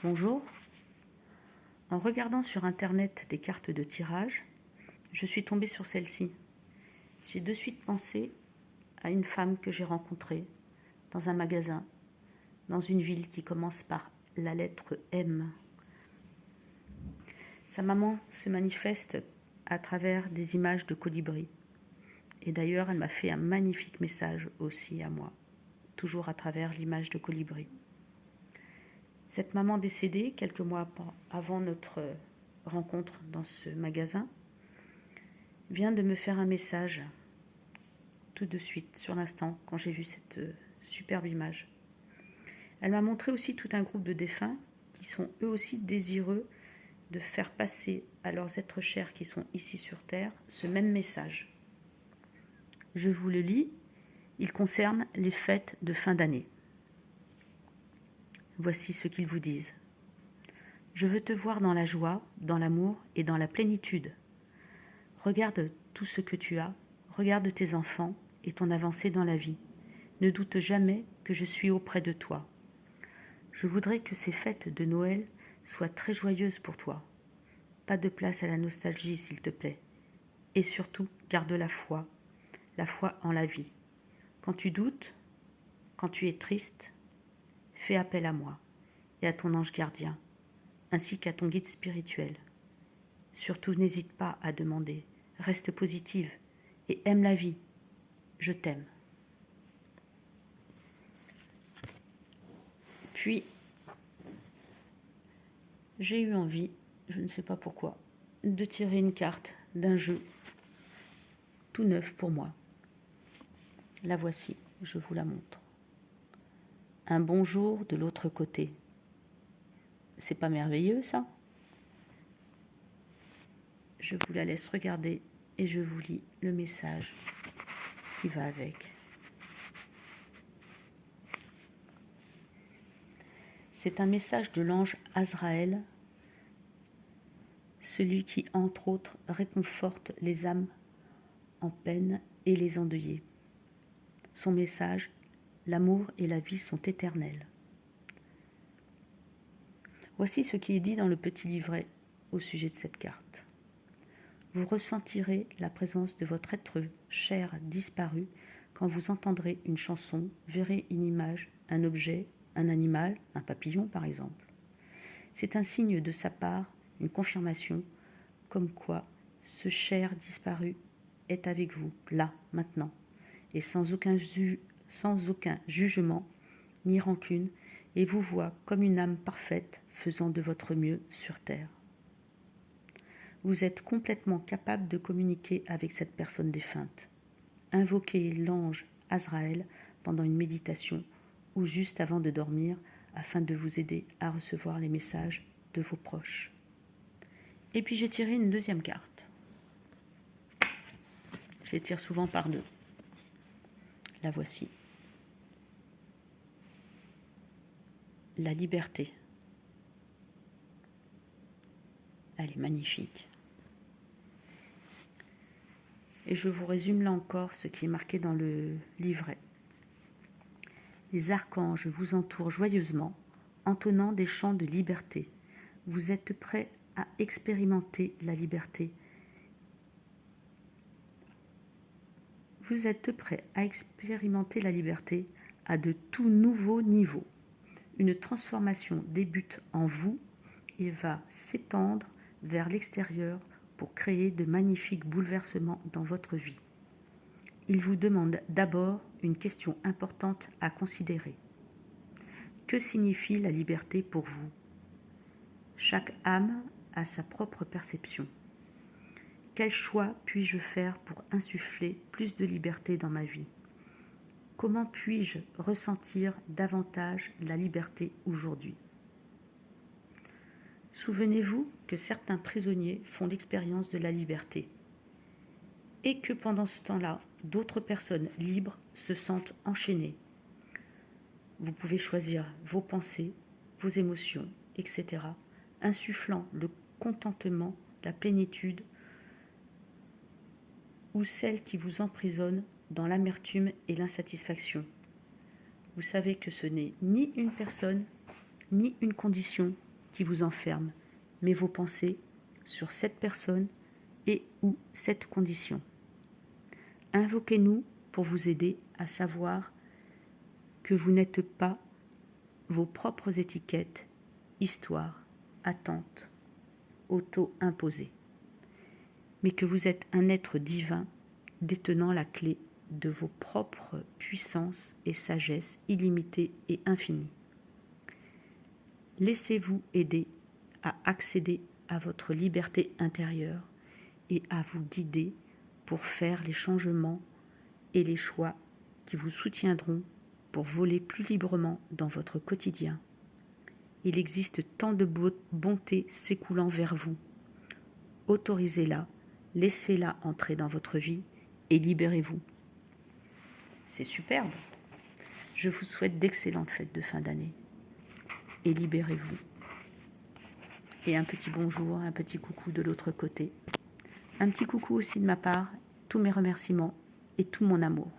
Bonjour. En regardant sur internet des cartes de tirage, je suis tombée sur celle-ci. J'ai de suite pensé à une femme que j'ai rencontrée dans un magasin, dans une ville qui commence par la lettre M. Sa maman se manifeste à travers des images de colibris. Et d'ailleurs, elle m'a fait un magnifique message aussi à moi, toujours à travers l'image de colibri. Cette maman décédée, quelques mois avant notre rencontre dans ce magasin, vient de me faire un message tout de suite, sur l'instant, quand j'ai vu cette superbe image. Elle m'a montré aussi tout un groupe de défunts qui sont eux aussi désireux de faire passer à leurs êtres chers qui sont ici sur Terre ce même message. Je vous le lis, il concerne les fêtes de fin d'année. Voici ce qu'ils vous disent. Je veux te voir dans la joie, dans l'amour et dans la plénitude. Regarde tout ce que tu as, regarde tes enfants et ton avancée dans la vie. Ne doute jamais que je suis auprès de toi. Je voudrais que ces fêtes de Noël soient très joyeuses pour toi. Pas de place à la nostalgie, s'il te plaît. Et surtout, garde la foi en la vie. Quand tu doutes, quand tu es triste, fais appel à moi et à ton ange gardien, ainsi qu'à ton guide spirituel. Surtout, n'hésite pas à demander, reste positive et aime la vie. Je t'aime. Puis, j'ai eu envie, je ne sais pas pourquoi, de tirer une carte d'un jeu tout neuf pour moi. La voici, je vous la montre. Un bonjour de l'autre côté. C'est pas merveilleux, ça? Je vous la laisse regarder et je vous lis le message qui va avec. C'est un message de l'ange Azraël, celui qui, entre autres, réconforte les âmes en peine et les endeuillés. Son message, l'amour et la vie sont éternels. Voici ce qui est dit dans le petit livret au sujet de cette carte. Vous ressentirez la présence de votre être cher disparu quand vous entendrez une chanson, verrez une image, un objet, un animal, un papillon par exemple. C'est un signe de sa part, une confirmation, comme quoi ce cher disparu est avec vous, là, maintenant, et sans aucun jugement ni rancune, et vous voit comme une âme parfaite faisant de votre mieux sur terre. Vous êtes complètement capable de communiquer avec cette personne défunte. Invoquez l'ange Azraël pendant une méditation ou juste avant de dormir afin de vous aider à recevoir les messages de vos proches. Et puis j'ai tiré une deuxième carte. Je les tire souvent par deux. La voici. La liberté. Elle est magnifique. Et je vous résume là encore ce qui est marqué dans le livret. Les archanges vous entourent joyeusement, entonnant des chants de liberté. Vous êtes prêts à expérimenter la liberté. Vous êtes prêts à expérimenter la liberté à de tout nouveaux niveaux. Une transformation débute en vous et va s'étendre vers l'extérieur pour créer de magnifiques bouleversements dans votre vie. Il vous demande d'abord une question importante à considérer. Que signifie la liberté pour vous? Chaque âme a sa propre perception. Quel choix puis-je faire pour insuffler plus de liberté dans ma vie? Comment puis-je ressentir davantage la liberté aujourd'hui? Souvenez-vous que certains prisonniers font l'expérience de la liberté et que pendant ce temps-là, d'autres personnes libres se sentent enchaînées. Vous pouvez choisir vos pensées, vos émotions, etc., insufflant le contentement, la plénitude ou celle qui vous emprisonne dans l'amertume et l'insatisfaction. Vous savez que ce n'est ni une personne, ni une condition, qui vous enferme, mais vos pensées sur cette personne et ou cette condition. Invoquez-nous pour vous aider à savoir que vous n'êtes pas vos propres étiquettes, histoires, attentes, auto-imposées, mais que vous êtes un être divin détenant la clé de vos propres puissances et sagesse illimitée et infinie. Laissez-vous aider à accéder à votre liberté intérieure et à vous guider pour faire les changements et les choix qui vous soutiendront pour voler plus librement dans votre quotidien. Il existe tant de bonté s'écoulant vers vous. Autorisez-la, laissez-la entrer dans votre vie et libérez-vous. C'est superbe. Je vous souhaite d'excellentes fêtes de fin d'année. Et libérez-vous. Et un petit bonjour, un petit coucou de l'autre côté. Un petit coucou aussi de ma part, tous mes remerciements et tout mon amour.